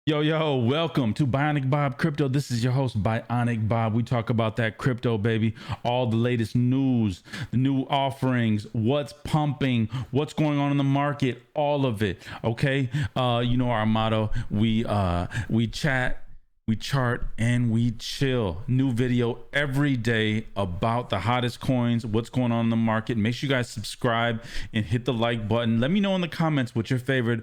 Yo, welcome to Bionic Bob Crypto. This is your host, Bionic Bob. We talk about that crypto, baby. All the latest news, the new offerings, what's pumping, what's going on in the market, all of it. Okay. You know our motto. We chat, we chart, and we chill. New video every day about the hottest coins, what's going on in the market. Make sure you guys subscribe and hit the like button. Let me know in the comments what your favorite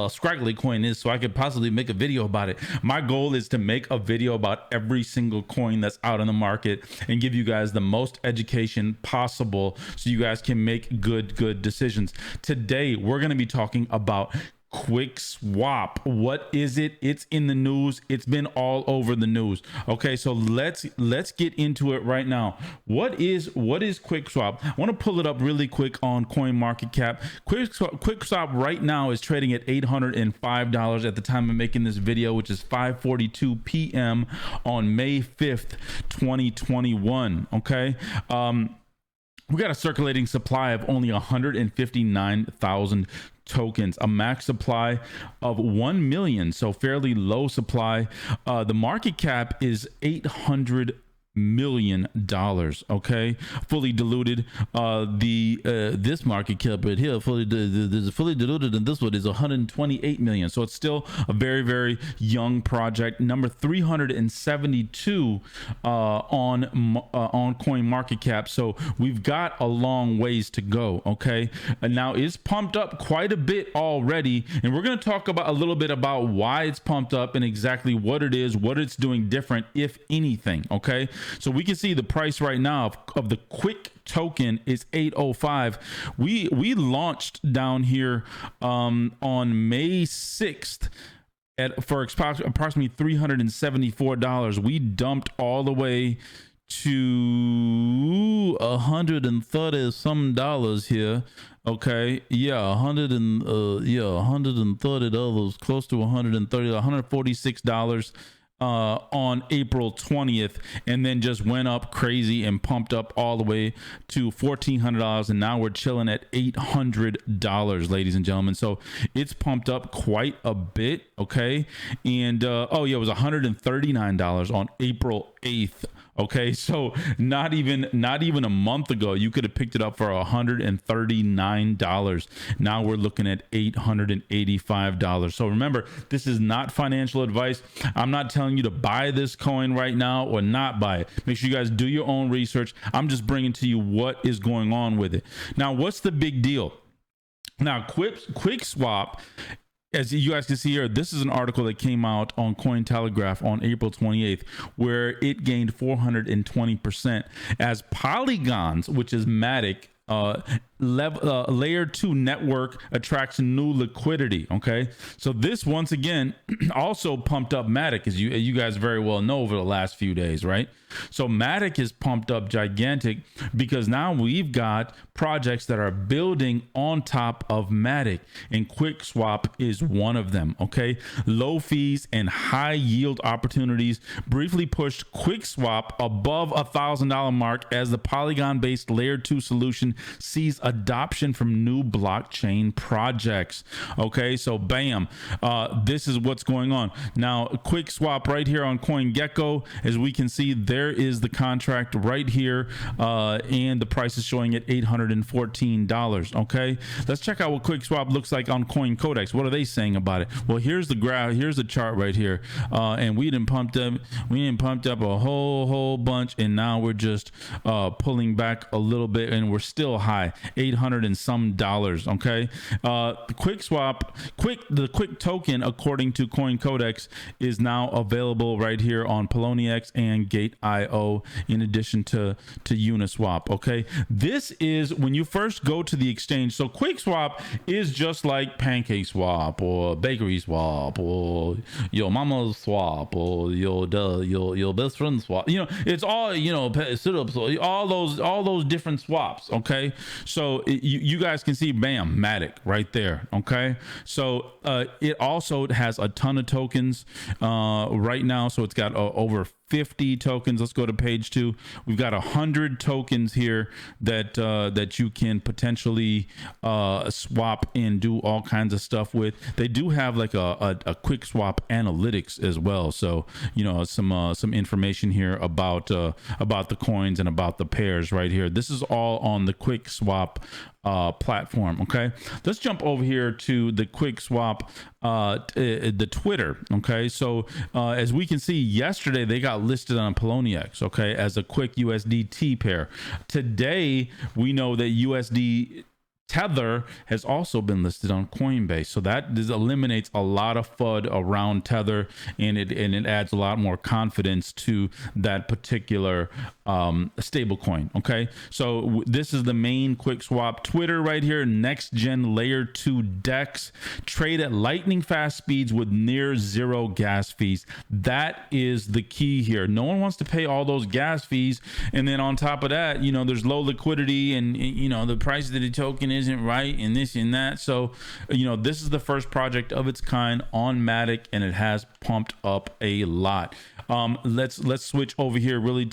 scraggly coin is so I could possibly make a video about it. My goal is to make a video about every single coin that's out in the market and give you guys the most education possible so you guys can make good decisions. Today, we're going to be talking about Quick Swap. What is it? It's in the news. It's been all over the news. Okay, so let's get into it right now. What is Quick Swap? I want to pull it up really quick on CoinMarketCap. Quick Swap right now is trading at $805 at the time of making this video, which is 5:42 p.m. on May 5th, 2021. Okay. We got a circulating supply of only 159,000 tokens, a max supply of 1 million, so fairly low supply. The market cap is $800 million. Okay, fully diluted. This market cap right here fully diluted, and this one is 128 million, so it's still a very young project. Number 372 on coin market cap, so we've got a long ways to go. Okay, and now it's pumped up quite a bit already, and we're going to talk about a little bit about why it's pumped up and exactly what it is, what it's doing different, if anything. Okay, so we can see the price right now of the Quick token is 805. We launched down here on May 6th for approximately $374. We dumped all the way to 130 some dollars here. Okay, yeah, $130, close to 130, $146 on April 20th, and then just went up crazy and pumped up all the way to $1,400, and now we're chilling at $800, ladies and gentlemen. So it's pumped up quite a bit. Okay, and oh yeah, it was $139 on April 8th. Okay, so not even a month ago you could have picked it up for $139. Now we're looking at $885. So remember, this is not financial advice. I'm not telling you to buy this coin right now or not buy it. Make sure you guys do your own research. I'm just bringing to you what is going on with it. Now, what's the big deal? Now, Quick Swap, as you guys can see here, this is an article that came out on Cointelegraph on April 28th, where it gained 420% as Polygons, which is MATIC, layer 2 network, attracts new liquidity. Okay, so this once again also pumped up MATIC, as you guys very well know, over the last few days, right? So MATIC is pumped up gigantic because now we've got projects that are building on top of MATIC, and Quick Swap is one of them. Okay, low fees and high yield opportunities briefly pushed Quick Swap above $1,000 mark as the Polygon based layer 2 solution sees adoption from new blockchain projects. Okay, so bam, this is what's going on now. Quick Swap right here on CoinGecko, as we can see, there is the contract right here, and the price is showing at $814. Okay, let's check out what Quick Swap looks like on CoinCodex. What are they saying about it? Well, here's the graph, here's the chart right here, and we didn't pumped up a whole bunch, and now we're just pulling back a little bit, and we're still high, 800 and some dollars. Okay, Quick Swap, the Quick token, according to CoinCodex, is now available right here on Poloniex and Gate.io, in addition to Uniswap. Okay, this is when you first go to the exchange. So Quick Swap is just like Pancake Swap or Bakery Swap or your mama's swap or your best friend swap. You know, it's all, you know, sit-ups, all those different swaps. Okay, so you guys can see, bam, MATIC right there. Okay, so it also has a ton of tokens right now, so it's got over 50 tokens. Let's go to page 2. We've got 100 tokens here that that you can potentially swap and do all kinds of stuff with. They do have like a quick swap analytics as well, so you know, some information here about the coins and about the pairs right here. This is all on the quick swap platform. Okay, let's jump over here to the quick swap, the Twitter. Okay, so as we can see, yesterday they got listed on Poloniex, okay, as a quick USDT pair. Today we know that USD Tether has also been listed on Coinbase, so that eliminates a lot of FUD around Tether, and it adds a lot more confidence to that particular stable coin. Okay, so this is the main quick swap Twitter right here. Next gen layer 2 DEX trade at lightning fast speeds with near zero gas fees. That is the key here. No one wants to pay all those gas fees, and then on top of that, you know, there's low liquidity, and you know, the price of the token isn't right, and this and that. So you know, this is the first project of its kind on MATIC, and it has pumped up a lot. Let's switch over here really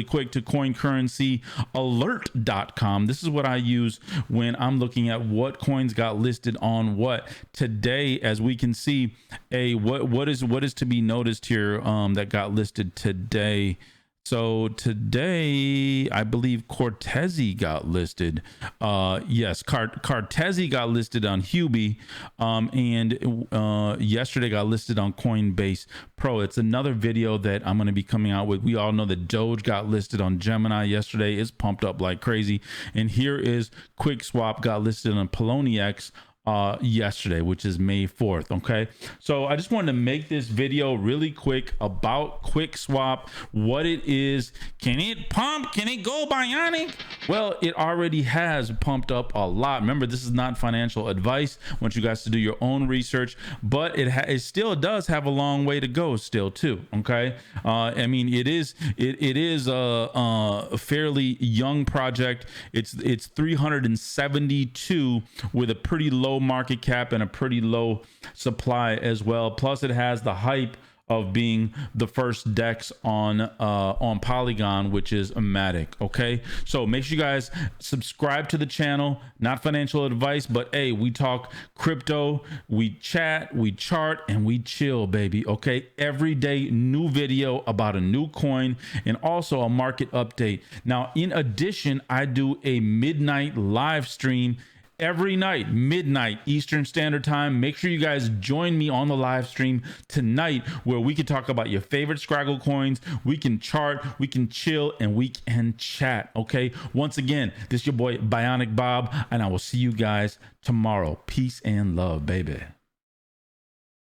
quick to coincurrencyalert.com. This is what I use when I'm looking at what coins got listed on what today. As we can see, what is to be noticed here that got listed today. So today, I believe Cortezi got listed. Yes, Cortezi got listed on Huobi, and yesterday got listed on Coinbase Pro. It's another video that I'm going to be coming out with. We all know that Doge got listed on Gemini yesterday. It's pumped up like crazy. And here is QuickSwap got listed on Poloniex yesterday, which is May 4th. Okay, so I just wanted to make this video really quick about quick swap, what it is. Can it pump? Can it go bionic? Well, it already has pumped up a lot. Remember, this is not financial advice. I want you guys to do your own research, but it still does have a long way to go still too. Okay, I mean, it is a fairly young project. It's 372 with a pretty low market cap and a pretty low supply as well. Plus, it has the hype of being the first DEX on Polygon, which is a MATIC. Okay, so make sure you guys subscribe to the channel. Not financial advice, but hey, we talk crypto, we chat, we chart, and we chill, baby. Okay, every day new video about a new coin and also a market update. Now, in addition, I do a midnight live stream every night, midnight Eastern Standard Time. Make sure you guys join me on the live stream tonight, where we can talk about your favorite Scraggle coins. We can chart, we can chill, and we can chat. Okay, once again, this is your boy Bionic Bob, and I will see you guys tomorrow. Peace and love, baby.